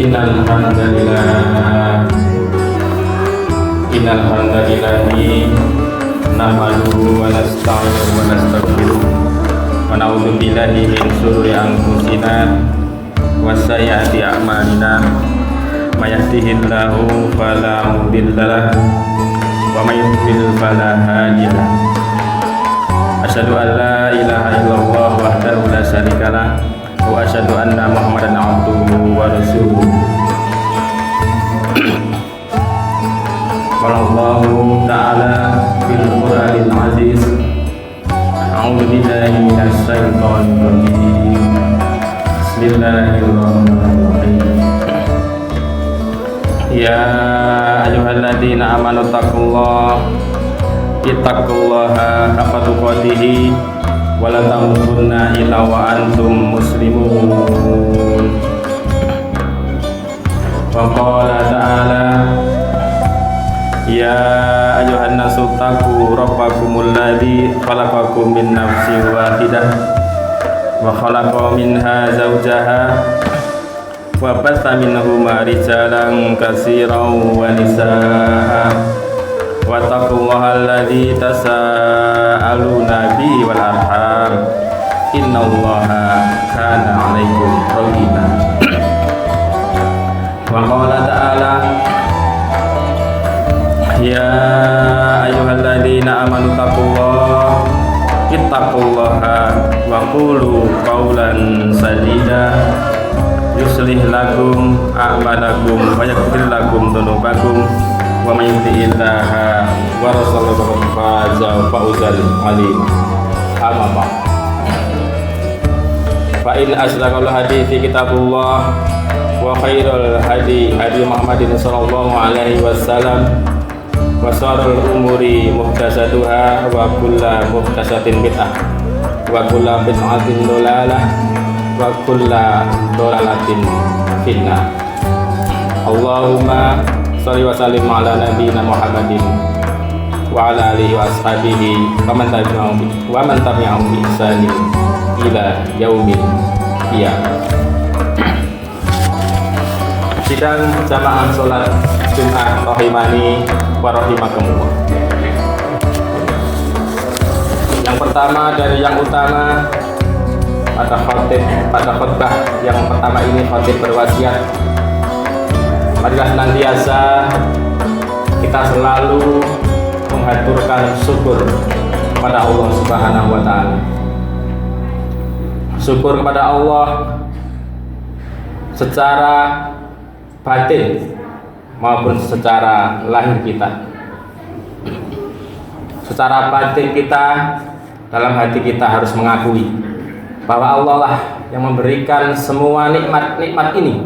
Innal hamdalillah nahmaduhu wa nasta'inuhu wa nastaghfiruh wa na'udzu billahi min shururi anfusina wa sayyiati a'malina may yahdihillahu fala mudilla lahu wa may yudlil fala hadiya lahu. Asyhadu an la ilaha illallah wahdahu la syarika lah wa asyhadu anna Muhammadan abduhu wa rasuluh. Qala Allahu ta'ala fil Qur'anil aziz. A'udzu billahi minasy syaithanir rajim. Bismillahirrahmanirrahim. Ya ayyuhalladzina amanu ittaqullaha haqqa tuqatih wa la tamutunna illa wa antum muslimun. Wa qala ta'ala ya ayyuhan nasu taqu rabbakumul ladzi khalaqakum min nafsin wahidah wa khalaqa minha zawjaha wa batha minhuma rijalan katsiran wa nisaa wa taqullaha alladzi tasaaluna bihi wal arham innallaha kana 'alaikum raqiba. Wa qala ta'ala ya ayyuhalladzina amanu ittaqullaha wa qulu qawlan sadida yuslih lakum a'malakum wa yaghfir lakum dzunubakum wa may yuti'illaha wa rasulahu faqad faza fawzan 'azima. Amma ba'd. Fa in asdaqal hadithi kitabullah wa khairul hadi Muhammadin sallallahu alaihi wasallam wa syarrul umuri muhdatsatuha wa kullu muhdatsatin bid'ah wa kullu bid'atin dhalalah wa kullu dhalalatin finnar. Allahumma shalli wa sallim ala nabiyyina Muhammadin wa ala alihi wa ashabihi wa man tabi'ahum bi ihsanin ila yaumil qiyamah. Sidang jamaah salat Jumat rahimani wa rahimakumullah. Yang pertama dan yang utama pada khutbah yang pertama ini khatib berwasiat, marilah senantiasa kita selalu menghaturkan syukur kepada Allah Subhanahu wa taala. Syukur kepada Allah secara batin maupun secara lahir kita. Secara batin kita, dalam hati kita harus mengakui bahwa Allah lah yang memberikan semua nikmat-nikmat ini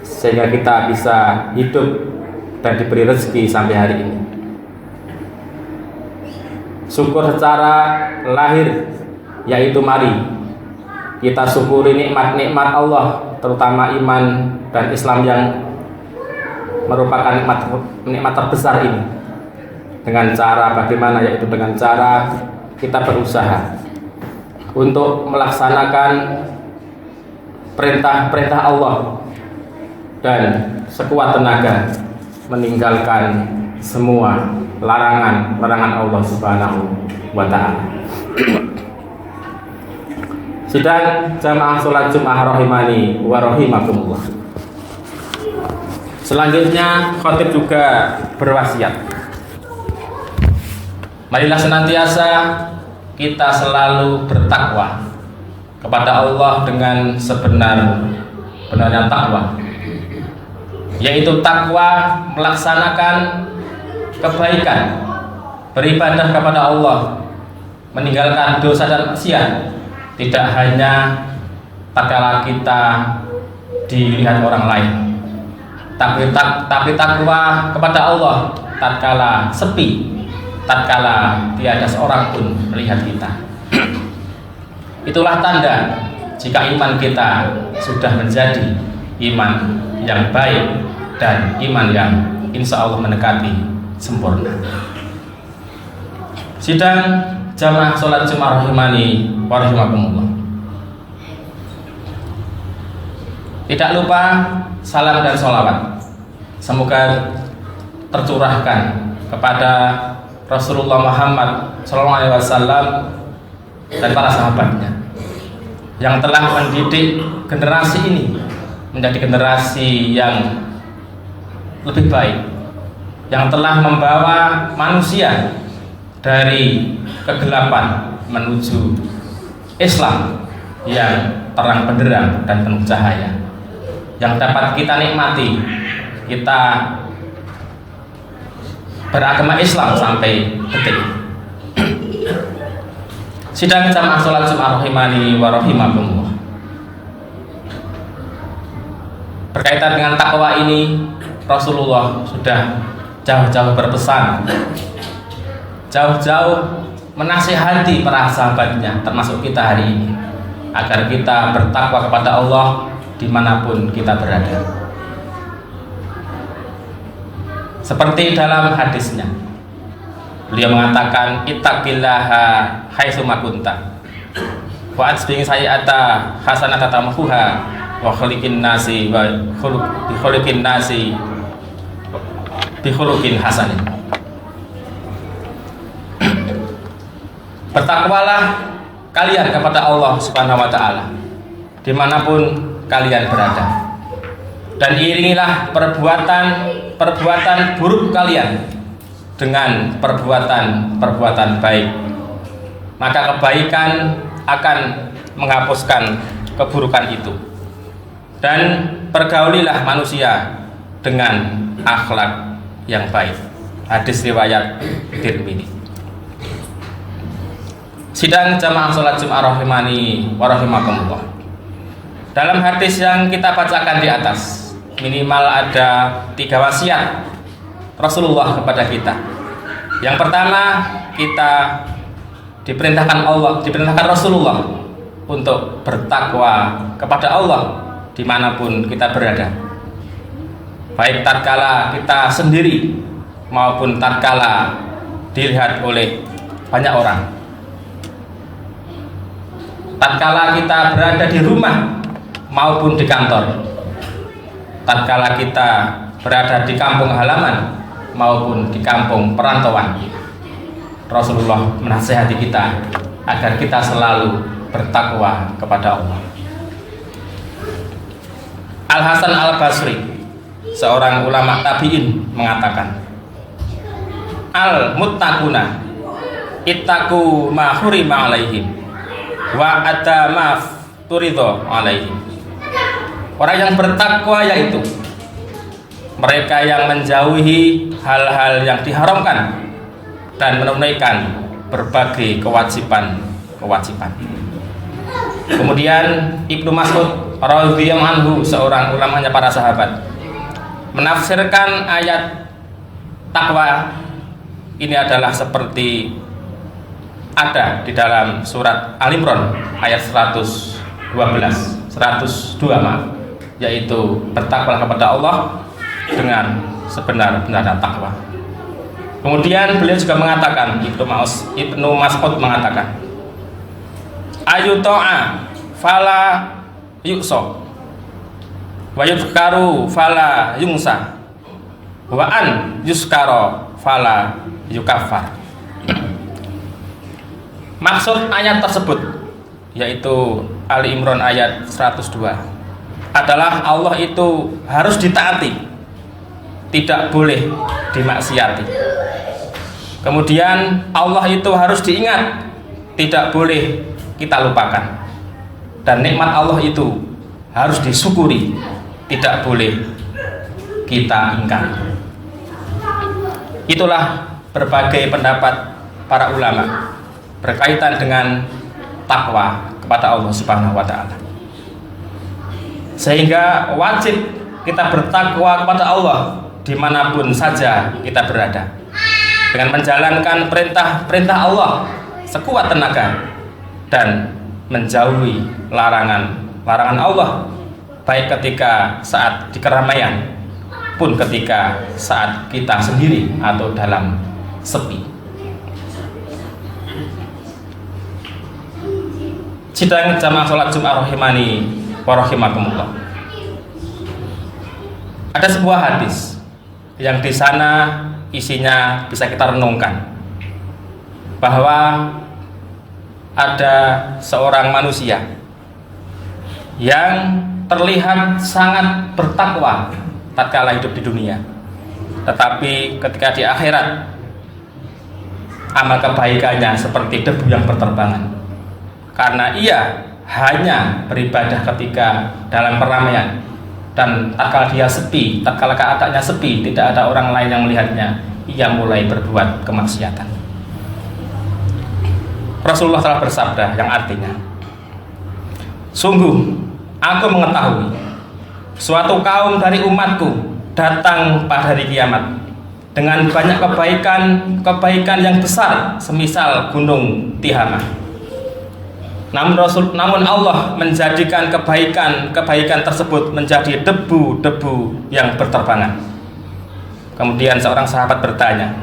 sehingga kita bisa hidup dan diberi rezeki sampai hari ini. Syukur secara lahir, yaitu mari kita syukuri nikmat-nikmat Allah, terutama iman dan Islam yang merupakan nikmat terbesar ini, dengan cara bagaimana, yaitu dengan cara kita berusaha untuk melaksanakan perintah-perintah Allah dan sekuat tenaga meninggalkan semua larangan Allah Subhanahu wa taala. Sidang jamaah salat Jumat rahimani wa rahimakumullah. Selanjutnya khatib juga berwasiat, marilah senantiasa kita selalu bertakwa kepada Allah dengan sebenar-benarnya takwa, yaitu takwa melaksanakan kebaikan, beribadah kepada Allah, meninggalkan dosa dan maksiat, tidak hanya tatkala kita dilihat orang lain, tapi takwa kepada Allah tatkala sepi, tatkala tiada seorang pun melihat kita. Itulah tanda jika iman kita sudah menjadi iman yang baik dan iman yang insya Allah mendekati sempurna. Sidang jamaah sholat Jumat rahimani wa rahimakumullah. Tidak lupa salam dan sholawat semoga tercurahkan kepada Rasulullah Muhammad SAW dan para sahabatnya yang telah mendidik generasi ini menjadi generasi yang lebih baik, yang telah membawa manusia dari kegelapan menuju Islam yang terang benderang dan penuh cahaya, yang dapat kita nikmati. Kita beragama Islam sampai detik ini. Sidang jamaah sholat Jumat rahimani wa rahimakumullah. Berkaitan dengan takwa ini, Rasulullah sudah jauh-jauh berpesan, jauh-jauh menasihati para sahabatnya, termasuk kita hari ini, agar kita bertakwa kepada Allah dimanapun kita berada. Seperti dalam hadisnya, beliau mengatakan, ittaqillaha haitsu ma kunta wa atbi sayyi'ata hasanata tamhuha wa khaliqin nasi wa khuluqin nasi bi khuluqin hasanin. Bertakwalah kalian kepada Allah Subhanahu wa taala dimanapun kalian berada, dan iringilah perbuatan buruk kalian dengan perbuatan baik, maka kebaikan akan menghapuskan keburukan itu. Dan pergaulilah manusia dengan akhlak yang baik. Hadis riwayat Tirmidzi. Sidang jamaah sholat Jumat rahimani wa rahimakumullah. Dalam hadis yang kita bacakan di atas, minimal ada 3 wasiat Rasulullah kepada kita. Yang pertama, kita diperintahkan Rasulullah untuk bertakwa kepada Allah dimanapun kita berada, baik tatkala kita sendiri maupun tatkala dilihat oleh banyak orang. Tatkala kita berada di rumah maupun di kantor, tatkala kita berada di kampung halaman maupun di kampung perantauan, Rasulullah menasihati kita agar kita selalu bertakwa kepada Allah. Al Hasan Al Basri, seorang ulama tabi'in, mengatakan, al muttaquna ittaqu ma hurima alaihim wa adama turidho alaihim. Orang yang bertakwa yaitu mereka yang menjauhi hal-hal yang diharamkan dan menunaikan berbagai kewajiban. Kemudian Ibnu Mas'ud radhiyallahu anhu, seorang ulamanya para sahabat, menafsirkan ayat takwa ini adalah seperti ada di dalam surat Al-Imran ayat 102 maaf, yaitu bertakwa kepada Allah dengan sebenar-benarnya takwa. Kemudian beliau juga mengatakan, Ibnu Mas'ud mengatakan, ayu ta'a fala yu'so wa yudhkaru fala yungsa wa an yuskaro fala yukaffar. Maksud ayat tersebut, yaitu Ali Imran ayat 102, adalah Allah itu harus ditaati, tidak boleh dimaksiati. Kemudian Allah itu harus diingat, tidak boleh kita lupakan. Dan nikmat Allah itu harus disyukuri, tidak boleh kita ingkari. Itulah berbagai pendapat para ulama berkaitan dengan takwa kepada Allah Subhanahu wa taala. Sehingga wajib kita bertakwa kepada Allah dimanapun saja kita berada, dengan menjalankan perintah Allah sekuat tenaga dan menjauhi larangan Allah, baik ketika saat di keramaian pun ketika saat kita sendiri atau dalam sepi. Sidang jamaah sholat Jumat rahimani wa rahimakumullah. Ada sebuah hadis yang di sana isinya bisa kita renungkan, bahwa ada seorang manusia yang terlihat sangat bertakwa tatkala hidup di dunia, tetapi ketika di akhirat amal kebaikannya seperti debu yang berterbangan, karena ia hanya beribadah ketika dalam keramaian, dan tatkala dia sepi, tatkala keadaannya sepi, tidak ada orang lain yang melihatnya, ia mulai berbuat kemaksiatan. Rasulullah telah bersabda yang artinya, sungguh aku mengetahui suatu kaum dari umatku datang pada hari kiamat dengan banyak kebaikan yang besar semisal gunung Tihamah. Namun Allah menjadikan kebaikan tersebut menjadi debu-debu yang berterbangan. Kemudian seorang sahabat bertanya,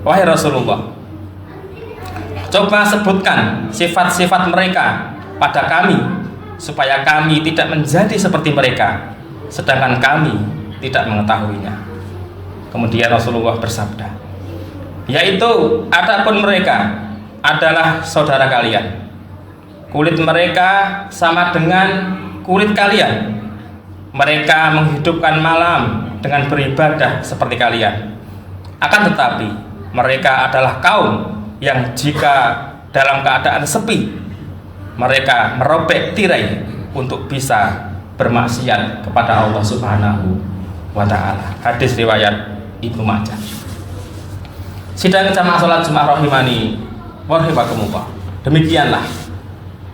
wahai Rasulullah, coba sebutkan sifat-sifat mereka pada kami, supaya kami tidak menjadi seperti mereka, sedangkan kami tidak mengetahuinya. Kemudian Rasulullah bersabda, yaitu adapun mereka adalah saudara kalian, kulit mereka sama dengan kulit kalian, mereka menghidupkan malam dengan beribadah seperti kalian, akan tetapi mereka adalah kaum yang jika dalam keadaan sepi mereka merobek tirai untuk bisa bermaksiat kepada Allah Subhanahu wa ta'ala. Hadis riwayat Ibnu Majah. Sidang jamaah salat Jumat rahimani wa rahimakumullah. Demikianlah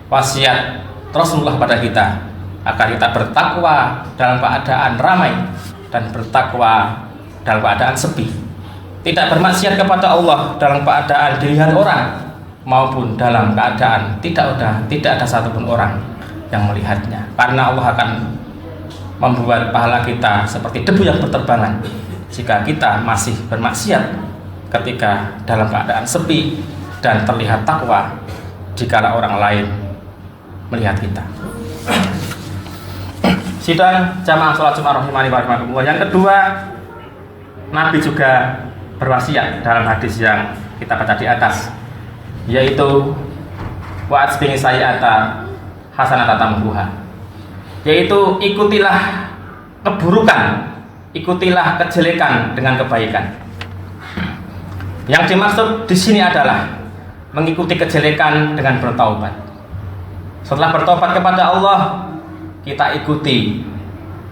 wasiat Rasulullah pada kita, agar kita bertakwa dalam keadaan ramai dan bertakwa dalam keadaan sepi. Tidak bermaksiat kepada Allah dalam keadaan dilihat orang maupun dalam keadaan tidak ada satupun orang yang melihatnya, karena Allah akan membuat pahala kita seperti debu yang berterbangan jika kita masih bermaksiat ketika dalam keadaan sepi dan terlihat takwa jika orang lain melihat kita. Sidang jamaah sholat Jumat rahimani wa rahimakumullah. Yang kedua, Nabi juga berwasiat dalam hadis yang kita baca di atas, yaitu wa atbi'i sayyi'ata hasanata tamhuha, yaitu ikutilah keburukan, ikutilah kejelekan dengan kebaikan. Yang dimaksud di sini adalah mengikuti kejelekan dengan bertaubat. Setelah bertobat kepada Allah, kita ikuti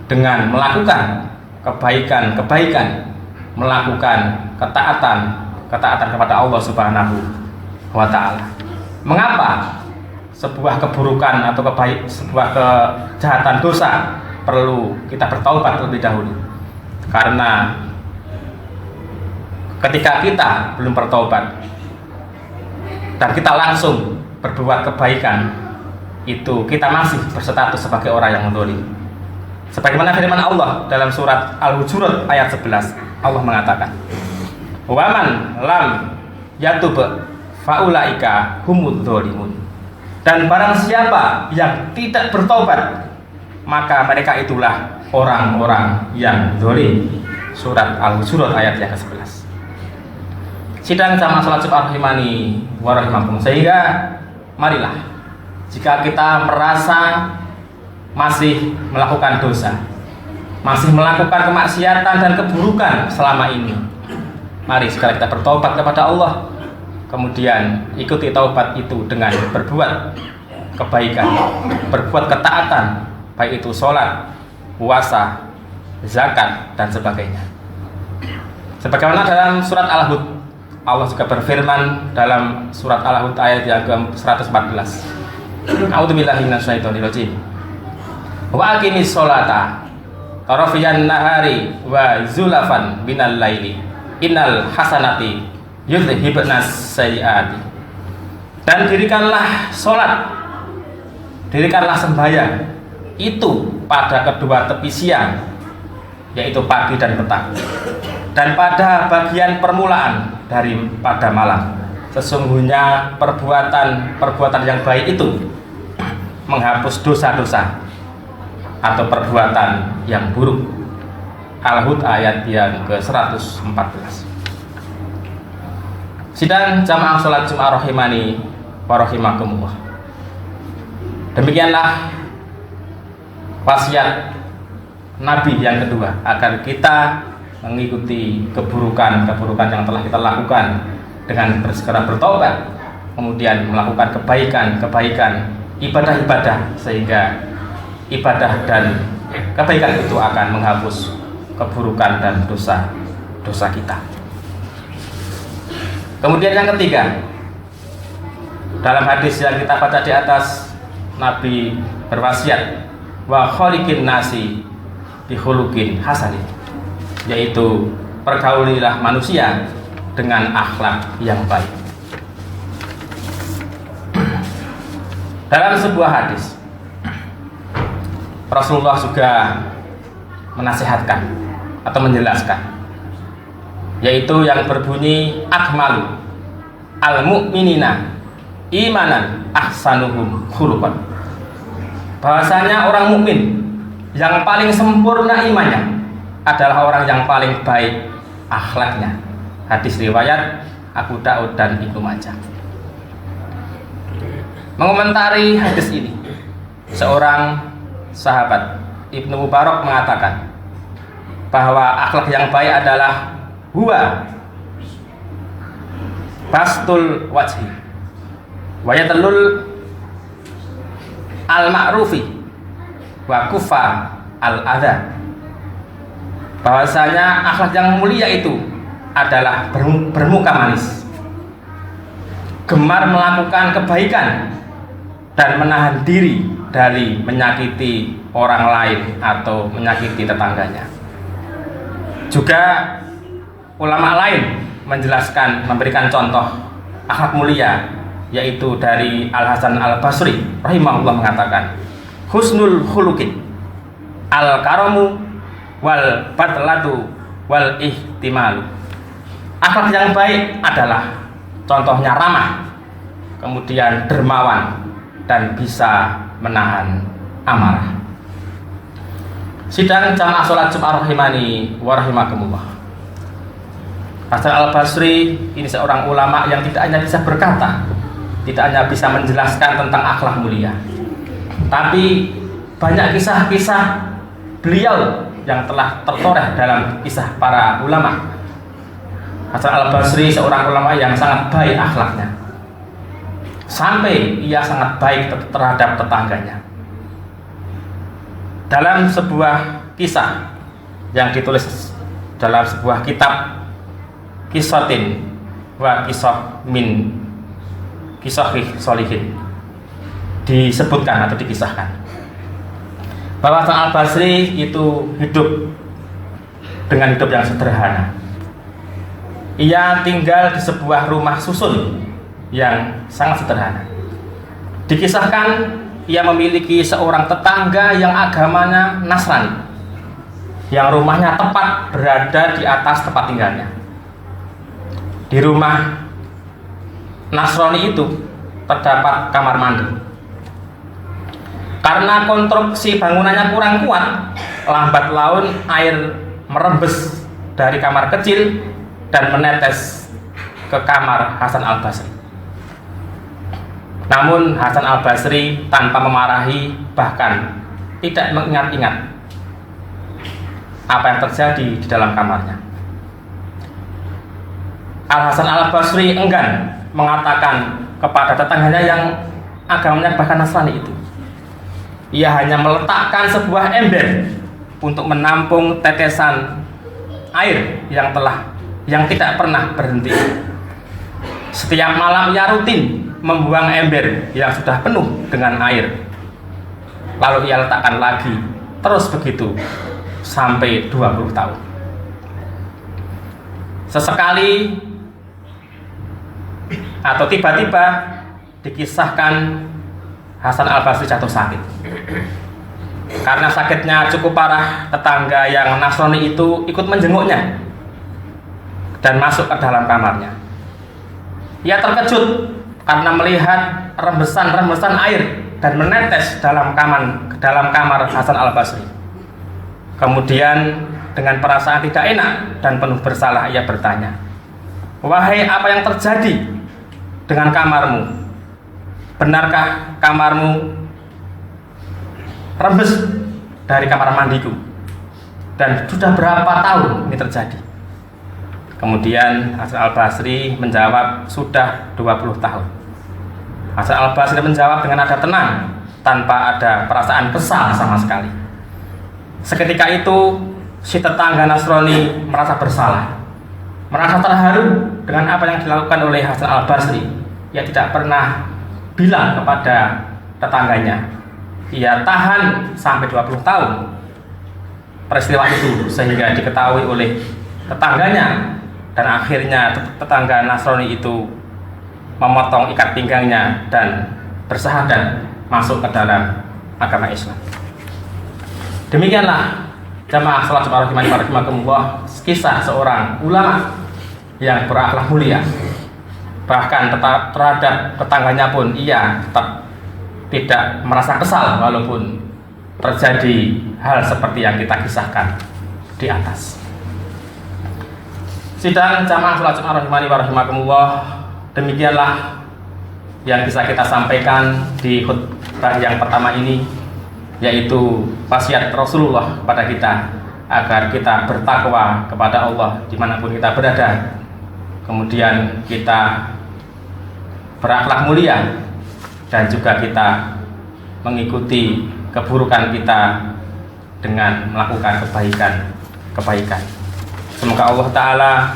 dengan melakukan kebaikan-kebaikan, melakukan ketaatan kepada Allah Subhanahu wa ta'ala. Mengapa sebuah keburukan atau sebuah kejahatan dosa perlu kita bertaubat terlebih dahulu? Karena ketika kita belum bertaubat dan kita langsung berbuat kebaikan, itu kita masih berstatus sebagai orang yang zalim. Sebagaimana firman Allah dalam surat Al-Hujurat ayat 11, Allah mengatakan, "Waman lam yatub faulaika humudz zalimun." Dan barang siapa yang tidak bertobat, maka mereka itulah orang-orang yang zalim. Surat Al-Hujurat ayat yang ke-11. Sidang jamaah salat Jumat rahimani wa rahimakumullah. Sehingga marilah, jika kita merasa masih melakukan dosa, masih melakukan kemaksiatan dan keburukan selama ini, mari segera kita bertobat kepada Allah. Kemudian ikuti taubat itu dengan berbuat kebaikan, berbuat ketaatan, baik itu sholat, puasa, zakat, dan sebagainya. Sebagaimana dalam surat Al-Hud, Allah juga berfirman dalam surat Al-Hud ayat yang ke-114, A'udzubillahi minasyaitonirrajim. Wa aqimis sholata tarafiyan nahari wa zulafan minal laili innal hasanati yudhhibnas sayyiati. Dan dirikanlah sholat, dirikanlah sembahyang itu pada kedua tepi siang, yaitu pagi dan petang, dan pada bagian permulaan daripada malam. Sesungguhnya perbuatan yang baik itu menghapus dosa-dosa, atau perbuatan yang buruk. Al-Hud ayat yang ke-114. Sidang jamaah sholat Jumat rahimani wa rahimakumullah. Demikianlah wasiat Nabi yang kedua, agar kita mengikuti keburukan-keburukan yang telah kita lakukan dengan bersegera bertobat, kemudian melakukan kebaikan-kebaikan, ibadah-ibadah, sehingga ibadah dan kebaikan itu akan menghapus keburukan dan dosa-dosa kita. Kemudian yang ketiga, dalam hadis yang kita baca di atas, Nabi berwasiat, wa khaliqin nasi bi khuluqin hasanin, yaitu pergaulilah manusia dengan akhlak yang baik. Dalam sebuah hadis, Rasulullah juga menasihatkan atau menjelaskan, yaitu yang berbunyi akmalu al-mu'minina imanan ahsanuhum khuluqan, bahwasanya orang mukmin yang paling sempurna imannya adalah orang yang paling baik akhlaknya. Hadis riwayat Abu Daud dan Ibnu Majah. Mengomentari hadis ini, seorang sahabat Ibnu Mubarak mengatakan bahwa akhlak yang baik adalah huwa bastul wajhi wa yatlul al-ma'rufi wa kufa al-adha, bahwasanya akhlak yang mulia itu adalah bermuka manis, gemar melakukan kebaikan, dan menahan diri dari menyakiti orang lain atau menyakiti tetangganya. Juga ulama lain menjelaskan, memberikan contoh akhlak mulia, yaitu dari Al-Hasan Al-Basri rahimahullah mengatakan, husnul khuluqin al-karamu wal batlatu wal ihtimalu. Akhlak yang baik adalah contohnya ramah, kemudian dermawan, dan bisa menahan amarah. Sidang jamaah sholat Jumat rahimani wa rahimakumullah. Hasan Al-Basri ini seorang ulama yang tidak hanya bisa berkata, tidak hanya bisa menjelaskan tentang akhlak mulia, tapi banyak kisah-kisah beliau yang telah tertoreh dalam kisah para ulama. Hasan Al-Basri seorang ulama yang sangat baik akhlaknya, sampai ia sangat baik terhadap tetangganya. Dalam sebuah kisah yang ditulis dalam sebuah kitab Qisatin wa Qisah min Qisahih Sholihin, disebutkan atau dikisahkan bahwa Hasan Al-Basri itu hidup dengan hidup yang sederhana. Ia tinggal di sebuah rumah susun yang sangat sederhana. Dikisahkan ia memiliki seorang tetangga yang agamanya Nasrani, yang rumahnya tepat berada di atas tempat tinggalnya. Di rumah Nasrani itu terdapat kamar mandi. Karena konstruksi bangunannya kurang kuat, lambat laun air merembes dari kamar kecil dan menetes ke kamar Hasan Al-Basri. Namun Hasan Al-Basri tanpa memarahi, bahkan tidak mengingat-ingat apa yang terjadi di dalam kamarnya. Al-Hasan Al-Basri enggan mengatakan kepada tetangganya yang agamanya bahkan Nasrani itu. Ia hanya meletakkan sebuah ember untuk menampung tetesan air yang tidak pernah berhenti. Setiap malam ia rutin membuang ember yang sudah penuh dengan air, lalu ia letakkan lagi, terus begitu sampai 20 tahun. Sesekali atau tiba-tiba dikisahkan Hasan Al-Basri jatuh sakit. Karena sakitnya cukup parah, tetangga yang Nasrani itu ikut menjenguknya dan masuk ke dalam kamarnya. Ia terkejut karena melihat rembesan-rembesan air dan menetes dalam kamar Hasan Al-Basri. Kemudian dengan perasaan tidak enak dan penuh bersalah ia bertanya, "Wahai, apa yang terjadi dengan kamarmu? Benarkah kamarmu rembes dari kamar mandiku? Dan sudah berapa tahun ini terjadi?" Kemudian Hasan Al-Basri menjawab, "Sudah 20 tahun." Hasan Al-Basri menjawab dengan nada tenang, tanpa ada perasaan kesal sama sekali. Seketika itu si tetangga Nasrani merasa bersalah, merasa terharu dengan apa yang dilakukan oleh Hasan Al-Basri. Ia tidak pernah bilang kepada tetangganya. Ia tahan sampai 20 tahun peristiwa itu sehingga diketahui oleh tetangganya, dan akhirnya tetangga Nasrani itu memotong ikat pinggangnya dan bersahadat masuk ke dalam agama Islam. Demikianlah jamaah salat Jumat rahimakumullah, kisah seorang ulama yang berakhlak mulia. Bahkan terhadap tetangganya pun ia tetap tidak merasa kesal walaupun terjadi hal seperti yang kita kisahkan di atas. Sidang jamaah salat Jumat rahimakumullah, demikianlah yang bisa kita sampaikan di khutbah yang pertama ini, yaitu wasiat Rasulullah kepada kita agar kita bertakwa kepada Allah dimanapun kita berada. Kemudian kita berakhlak mulia dan juga kita mengikuti keburukan kita dengan melakukan kebaikan. Semoga Allah Ta'ala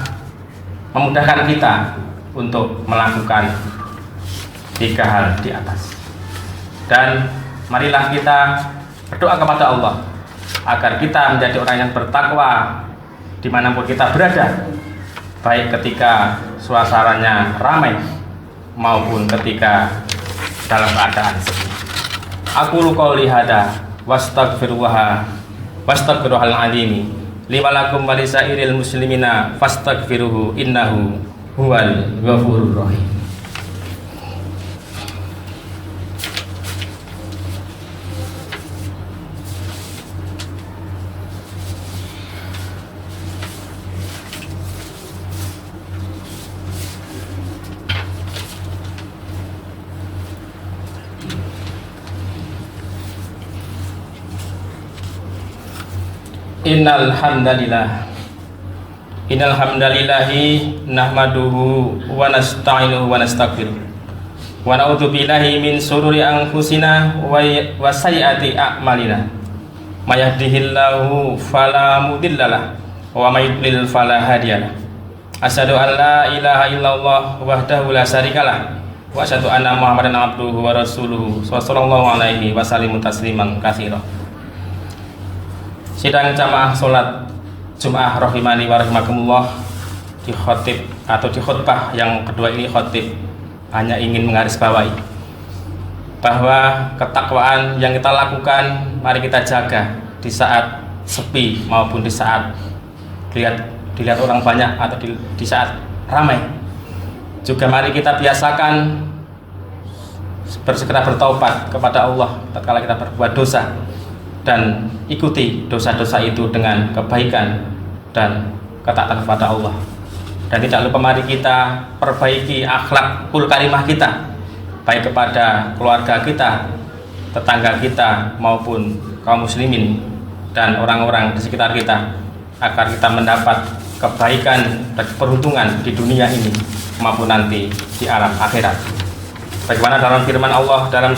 memudahkan kita untuk melakukan 3 hal di atas. Dan marilah kita berdoa kepada Allah agar kita menjadi orang yang bertakwa dimanapun kita berada, baik ketika suasananya ramai maupun ketika dalam keadaan sepi. Aku qouli hada wastaghfirullahal azim lima lakum wa lisairil muslimina fastaghfiruhu innahu huwal ghafurur rahim. Innal hamdalillahi nahmaduhu wa nasta'inuhu wa nastaghfiruh wa na'udzu billahi min shururi anfusina wa sayyiati a'malina. May yahdihillahu fala mudhillalah wa may yudlil fala hadiyalah. Asyhadu an la ilaha illallah wahdahu la syarikalah wa asyhadu anna Muhammadan abduhu wa rasuluhu sallallahu alaihi wasallam tasliman katsira. Sidang jamaah salat Jumat rahimani wa rahimakumullah, di khutbah yang kedua ini khotib hanya ingin menggarisbawahi bahwa ketakwaan yang kita lakukan mari kita jaga di saat sepi maupun di saat dilihat orang banyak atau di saat ramai. Juga mari kita biasakan bersegera bertaubat kepada Allah tatkala kita berbuat dosa, dan ikuti dosa-dosa itu dengan kebaikan dan ketaatan kepada Allah. Dan tidak lupa mari kita perbaiki akhlakul karimah kita, baik kepada keluarga kita, tetangga kita, maupun kaum muslimin dan orang-orang di sekitar kita, agar kita mendapat kebaikan dan keberuntungan di dunia ini maupun nanti di alam akhirat. Bagaimana dalam firman Allah dalam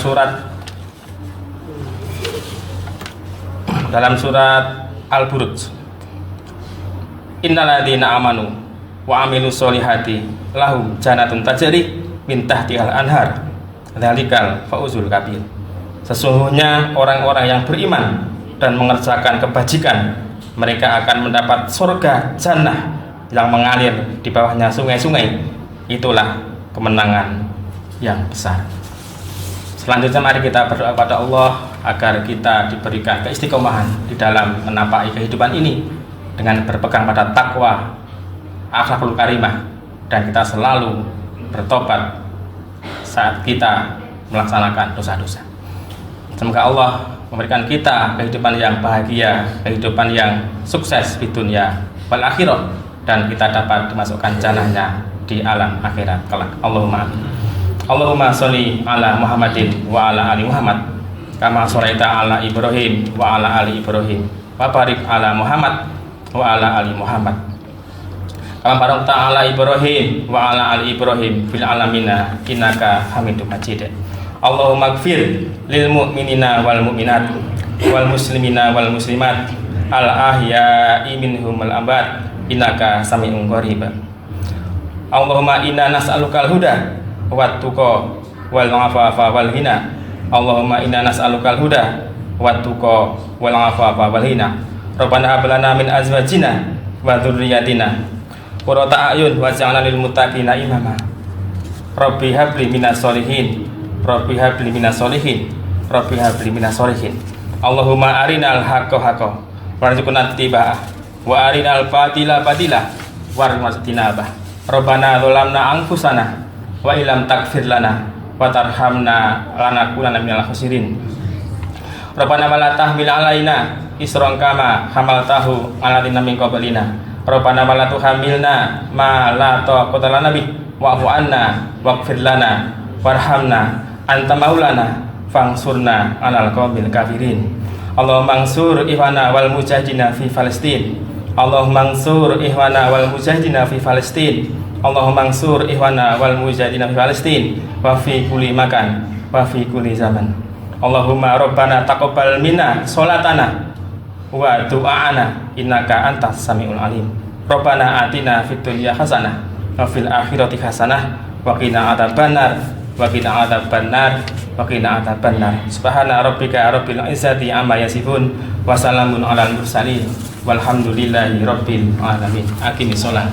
surat Al-Buruj, innalladzina amanu wa amilus solihati lahum jannatun tajri min tahtihal anhar dzalikal fauzul kabir. Sesungguhnya orang-orang yang beriman dan mengerjakan kebajikan, mereka akan mendapat surga jannah yang mengalir di bawahnya sungai-sungai. Itulah kemenangan yang besar. Selanjutnya mari kita berdoa kepada Allah agar kita diberikan keistiqomahan di dalam menapaki kehidupan ini dengan berpegang pada takwa, akhlakul karimah, dan kita selalu bertobat saat kita melaksanakan dosa-dosa. Semoga Allah memberikan kita kehidupan yang bahagia, kehidupan yang sukses di dunia wal akhirah, dan kita dapat dimasukkan jannahnya di alam akhirat kelak. Allahumma amin. Allahumma sholli ala Muhammadin wa ala ali Muhammad kama sholaita ala Ibrahim wa ala ali Ibrahim wa barik ala Muhammad wa ala ali Muhammad kama barakta ala Ibrahim wa ala ali Ibrahim fil alamina innaka Hamidum Majid. Allahumma ighfir lil mu'minina wal mu'minat wal muslimina wal muslimat al ahya'i minhum wal amwat innaka sami'un qarib. Allahumma inna nas'alukal huda wat tuqa wal afafa wal hina. Allahumma inna nas'alukal huda wat tuqa wal afafa wal hina. Rabbana hab lana min azwajina wa dzurriyyatina qurrata a'yun waj'alna lil muttaqina imama. Rabbi habli minas solihin, Rabbi habli minas solihin, Rabbi habli minas solihin. Allahumma arinal haqqa haqqa warzuqna ittiba'ah wa arinal batila batila warzuqna tinabah. Rabbana dzalamna anfusana wa illam taghfir lana wa tarhamna lanakunanna minal khasirin. Rabbana wala tahmil alaina isran kama hamaltahu ala ladzina min qablina. Rabbana wala tuhamilna ma la taqata lana bih wa'fu anna waghfir lana warhamna anta maulana fangsurna 'alal qaumil kafirin. Allahumma ansur ihwana wal mujahidina fi Palestin. Allahumma ansur ihwana wal mujahidina fi Palestin. Allahumma ansur ihwana wal mujahidina fi Palestin wa fi kulli makan wa fi kulli zaman. Allahumma rabbana taqabbal minna sholatana wa du'aana innaka antas samiul alim. Rabbana atina fid dunya hasanah wa fil akhirati hasanah wa qina adzabannar wa qina adzabannar wa qina adzabannar. Subhana rabbika rabbil izzati amma yasifun wa salamun alal mursalin walhamdulillahi rabbil alamin. Aqimis shalah.